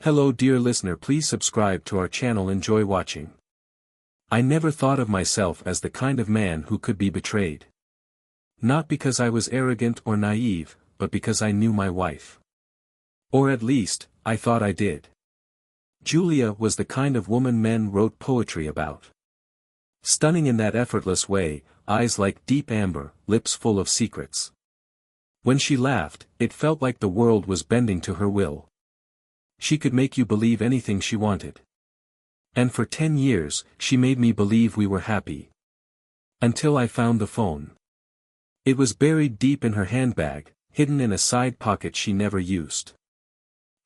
Hello dear listener, please subscribe to our channel. Enjoy watching. I never thought of myself as the kind of man who could be betrayed. Not because I was arrogant or naive, but because I knew my wife. Or at least, I thought I did. Julia was the kind of woman men wrote poetry about. Stunning in that effortless way, eyes like deep amber, lips full of secrets. When she laughed, it felt like the world was bending to her will. She could make you believe anything she wanted. And for 10 years, she made me believe we were happy. Until I found the phone. It was buried deep in her handbag, hidden in a side pocket she never used.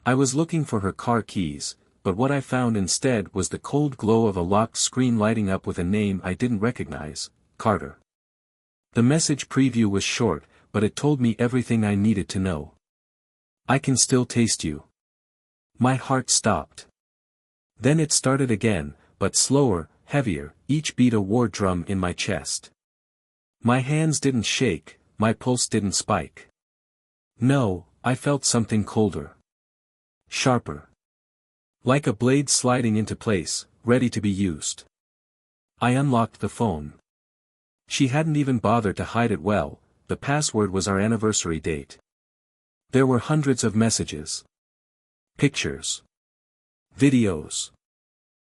I was looking for her car keys, but what I found instead was the cold glow of a locked screen lighting up with a name I didn't recognize, Carter. The message preview was short, but it told me everything I needed to know. I can still taste you. My heart stopped. Then it started again, but slower, heavier, each beat a war drum in my chest. My hands didn't shake, my pulse didn't spike. No, I felt something colder. Sharper. Like a blade sliding into place, ready to be used. I unlocked the phone. She hadn't even bothered to hide it well, the password was our anniversary date. There were hundreds of messages. Pictures. Videos.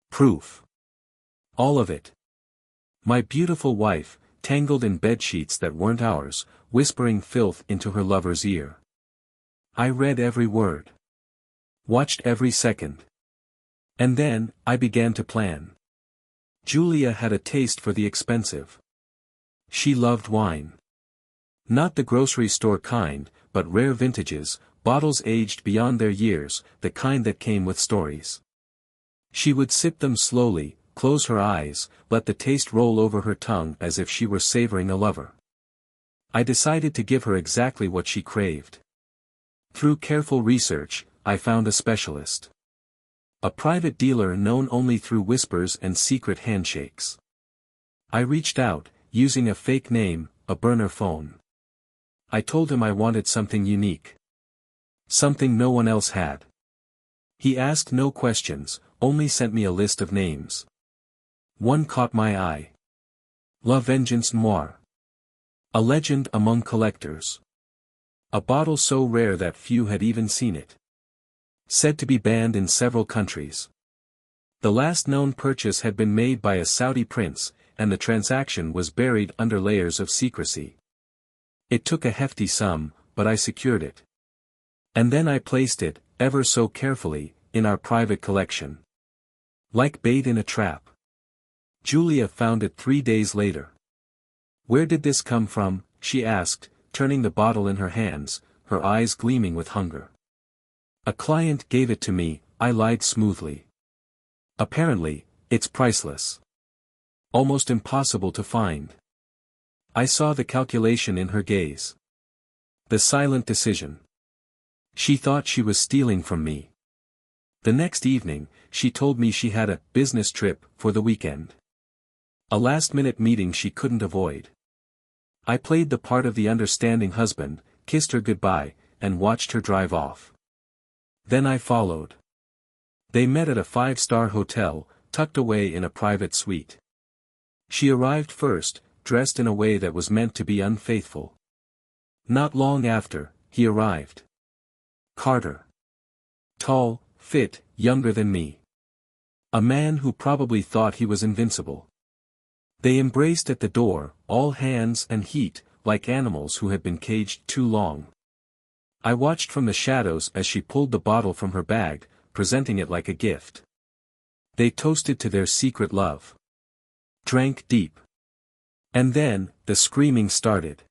Proof. All of it. My beautiful wife, tangled in bedsheets that weren't ours, whispering filth into her lover's ear. I read every word. Watched every second. And then, I began to plan. Julia had a taste for the expensive. She loved wine. Not the grocery store kind, but rare vintages, bottles aged beyond their years, the kind that came with stories. She would sip them slowly, close her eyes, let the taste roll over her tongue as if she were savoring a lover. I decided to give her exactly what she craved. Through careful research, I found a specialist. A private dealer known only through whispers and secret handshakes. I reached out, using a fake name, a burner phone. I told him I wanted something unique. Something no one else had. He asked no questions, only sent me a list of names. One caught my eye. La Vengeance Noire. A legend among collectors. A bottle so rare that few had even seen it. Said to be banned in several countries. The last known purchase had been made by a Saudi prince, and the transaction was buried under layers of secrecy. It took a hefty sum, but I secured it. And then I placed it, ever so carefully, in our private collection. Like bait in a trap. Julia found it 3 days later. Where did this come from? She asked, turning the bottle in her hands, her eyes gleaming with hunger. A client gave it to me, I lied smoothly. Apparently, it's priceless. Almost impossible to find. I saw the calculation in her gaze. The silent decision. She thought she was stealing from me. The next evening, she told me she had a business trip for the weekend. A last-minute meeting she couldn't avoid. I played the part of the understanding husband, kissed her goodbye, and watched her drive off. Then I followed. They met at a 5-star hotel, tucked away in a private suite. She arrived first, dressed in a way that was meant to be unfaithful. Not long after, he arrived. Carter. Tall, fit, younger than me. A man who probably thought he was invincible. They embraced at the door, all hands and heat, like animals who had been caged too long. I watched from the shadows as she pulled the bottle from her bag, presenting it like a gift. They toasted to their secret love. Drank deep. And then, the screaming started.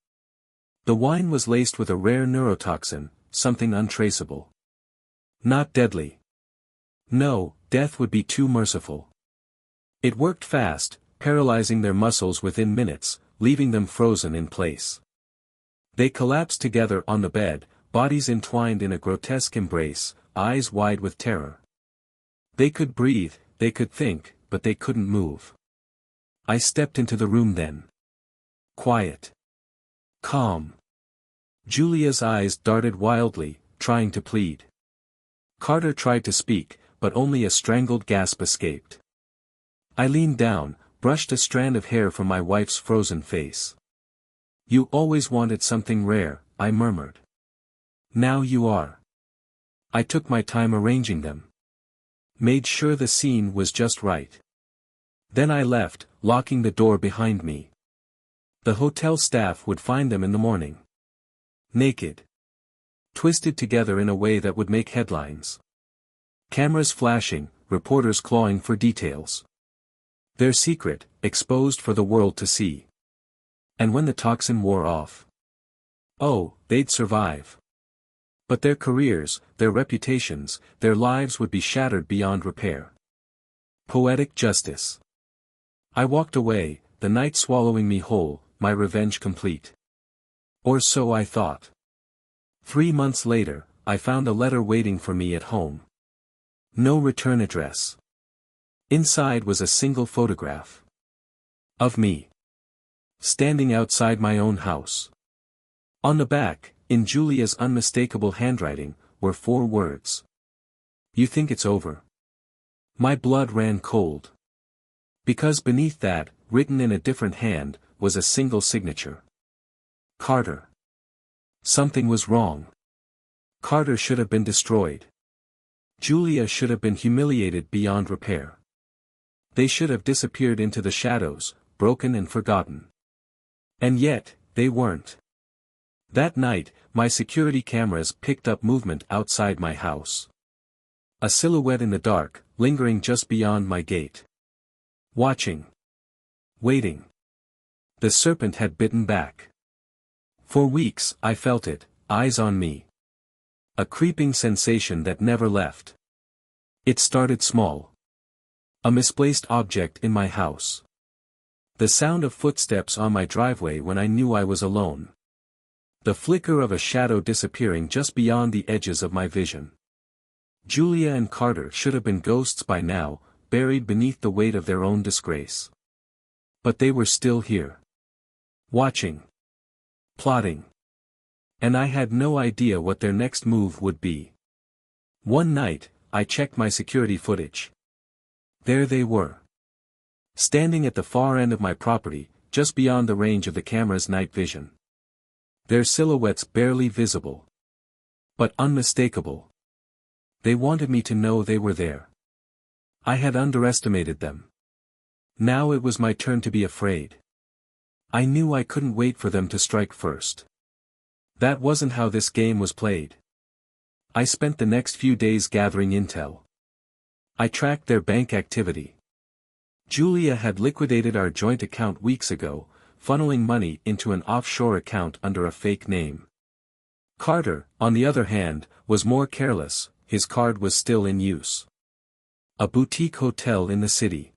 The wine was laced with a rare neurotoxin, something untraceable. Not deadly. No, death would be too merciful. It worked fast, paralyzing their muscles within minutes, leaving them frozen in place. They collapsed together on the bed, bodies entwined in a grotesque embrace, eyes wide with terror. They could breathe, they could think, but they couldn't move. I stepped into the room then. Quiet. Calm. Julia's eyes darted wildly, trying to plead. Carter tried to speak, but only a strangled gasp escaped. I leaned down, brushed a strand of hair from my wife's frozen face. "You always wanted something rare," I murmured. "Now you are." I took my time arranging them. Made sure the scene was just right. Then I left, locking the door behind me. The hotel staff would find them in the morning. Naked. Twisted together in a way that would make headlines. Cameras flashing, reporters clawing for details. Their secret, exposed for the world to see. And when the toxin wore off, oh, they'd survive. But their careers, their reputations, their lives would be shattered beyond repair. Poetic justice. I walked away, the night swallowing me whole, my revenge complete. Or so I thought. 3 months later, I found a letter waiting for me at home. No return address. Inside was a single photograph. Of me. Standing outside my own house. On the back, in Julia's unmistakable handwriting, were 4 words. "You think it's over?" My blood ran cold. Because beneath that, written in a different hand, was a single signature. Carter. Something was wrong. Carter should have been destroyed. Julia should have been humiliated beyond repair. They should have disappeared into the shadows, broken and forgotten. And yet, they weren't. That night, my security cameras picked up movement outside my house. A silhouette in the dark, lingering just beyond my gate. Watching. Waiting. The serpent had bitten back. For weeks, I felt it, eyes on me. A creeping sensation that never left. It started small. A misplaced object in my house. The sound of footsteps on my driveway when I knew I was alone. The flicker of a shadow disappearing just beyond the edges of my vision. Julia and Carter should have been ghosts by now, buried beneath the weight of their own disgrace. But they were still here. Watching. Plotting. And I had no idea what their next move would be. One night, I checked my security footage. There they were. Standing at the far end of my property, just beyond the range of the camera's night vision. Their silhouettes barely visible. But unmistakable. They wanted me to know they were there. I had underestimated them. Now it was my turn to be afraid. I knew I couldn't wait for them to strike first. That wasn't how this game was played. I spent the next few days gathering intel. I tracked their bank activity. Julia had liquidated our joint account weeks ago, funneling money into an offshore account under a fake name. Carter, on the other hand, was more careless, his card was still in use. A boutique hotel in the city.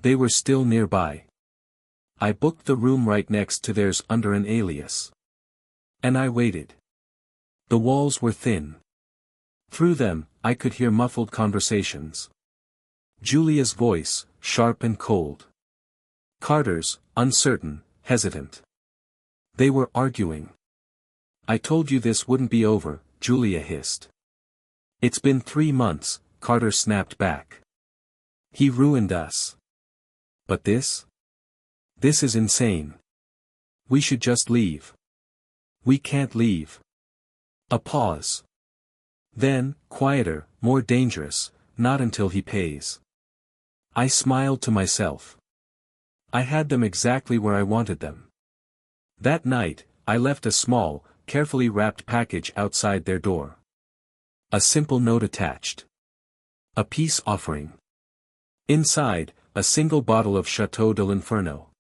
They were still nearby. I booked the room right next to theirs under an alias. And I waited. The walls were thin. Through them, I could hear muffled conversations. Julia's voice, sharp and cold. Carter's, uncertain, hesitant. They were arguing. "I told you this wouldn't be over," Julia hissed. "It's been 3 months," Carter snapped back. "He ruined us. But this? This is insane. We should just leave." "We can't leave." A pause. Then, quieter, more dangerous, "Not until he pays." I smiled to myself. I had them exactly where I wanted them. That night, I left a small, carefully wrapped package outside their door. A simple note attached. A peace offering. Inside, a single bottle of Chateau de l'Inferno.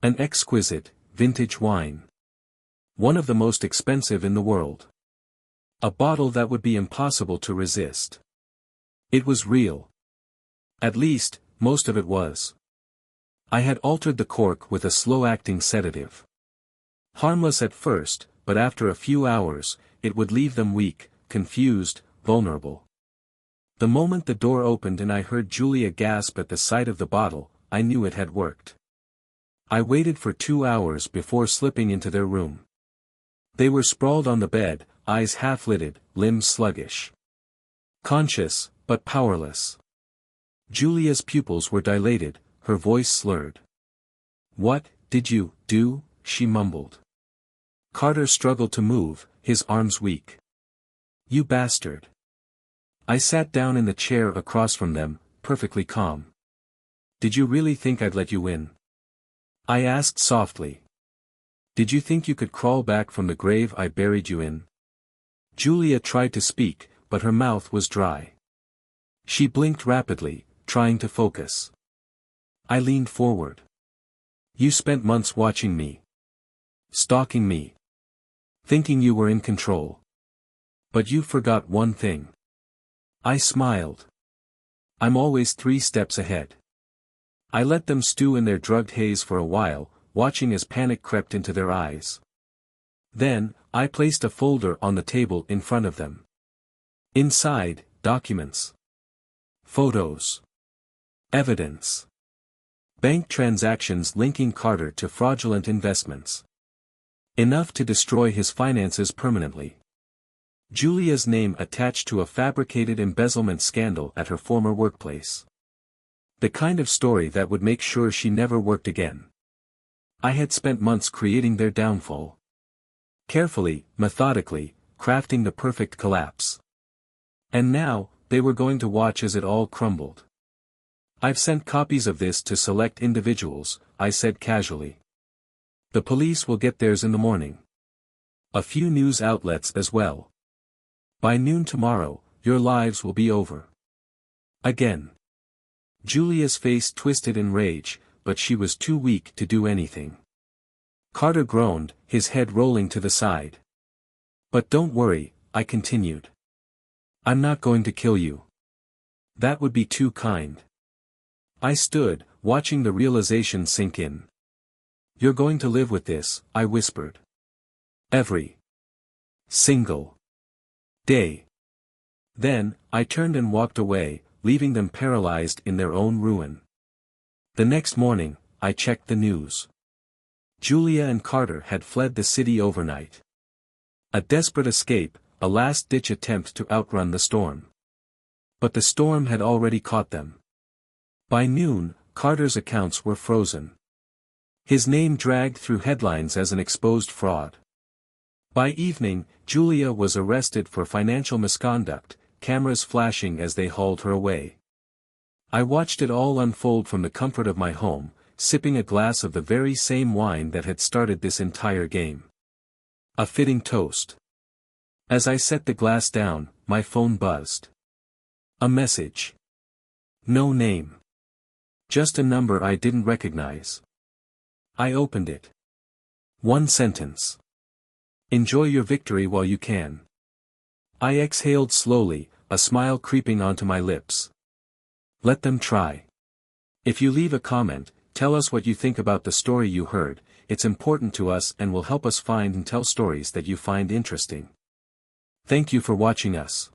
An exquisite, vintage wine. One of the most expensive in the world. A bottle that would be impossible to resist. It was real. At least, most of it was. I had altered the cork with a slow-acting sedative. Harmless at first, but after a few hours, it would leave them weak, confused, vulnerable. The moment the door opened and I heard Julia gasp at the sight of the bottle, I knew it had worked. I waited for 2 hours before slipping into their room. They were sprawled on the bed, eyes half-lidded, limbs sluggish. Conscious, but powerless. Julia's pupils were dilated, her voice slurred. "What did you do?" she mumbled. Carter struggled to move, his arms weak. "You bastard." I sat down in the chair across from them, perfectly calm. "Did you really think I'd let you win?" I asked softly. "Did you think you could crawl back from the grave I buried you in?" Julia tried to speak, but her mouth was dry. She blinked rapidly, trying to focus. I leaned forward. "You spent months watching me. Stalking me. Thinking you were in control. But you forgot one thing." I smiled. "I'm always 3 steps ahead." I let them stew in their drugged haze for a while, watching as panic crept into their eyes. Then, I placed a folder on the table in front of them. Inside, documents. Photos. Evidence. Bank transactions linking Carter to fraudulent investments. Enough to destroy his finances permanently. Julia's name attached to a fabricated embezzlement scandal at her former workplace. The kind of story that would make sure she never worked again. I had spent months creating their downfall. Carefully, methodically, crafting the perfect collapse. And now, they were going to watch as it all crumbled. "I've sent copies of this to select individuals," I said casually. "The police will get theirs in the morning. A few news outlets as well. By noon tomorrow, your lives will be over. Again." Julia's face twisted in rage, but she was too weak to do anything. Carter groaned, his head rolling to the side. "But don't worry," I continued. "I'm not going to kill you. That would be too kind." I stood, watching the realization sink in. "You're going to live with this," I whispered. "Every single day." Then, I turned and walked away, leaving them paralyzed in their own ruin. The next morning, I checked the news. Julia and Carter had fled the city overnight. A desperate escape, a last-ditch attempt to outrun the storm. But the storm had already caught them. By noon, Carter's accounts were frozen. His name dragged through headlines as an exposed fraud. By evening, Julia was arrested for financial misconduct, cameras flashing as they hauled her away. I watched it all unfold from the comfort of my home, sipping a glass of the very same wine that had started this entire game. A fitting toast. As I set the glass down, my phone buzzed. A message. No name. Just a number I didn't recognize. I opened it. One sentence. "Enjoy your victory while you can." I exhaled slowly, a smile creeping onto my lips. Let them try. If you leave a comment, tell us what you think about the story you heard. It's important to us and will help us find and tell stories that you find interesting. Thank you for watching us.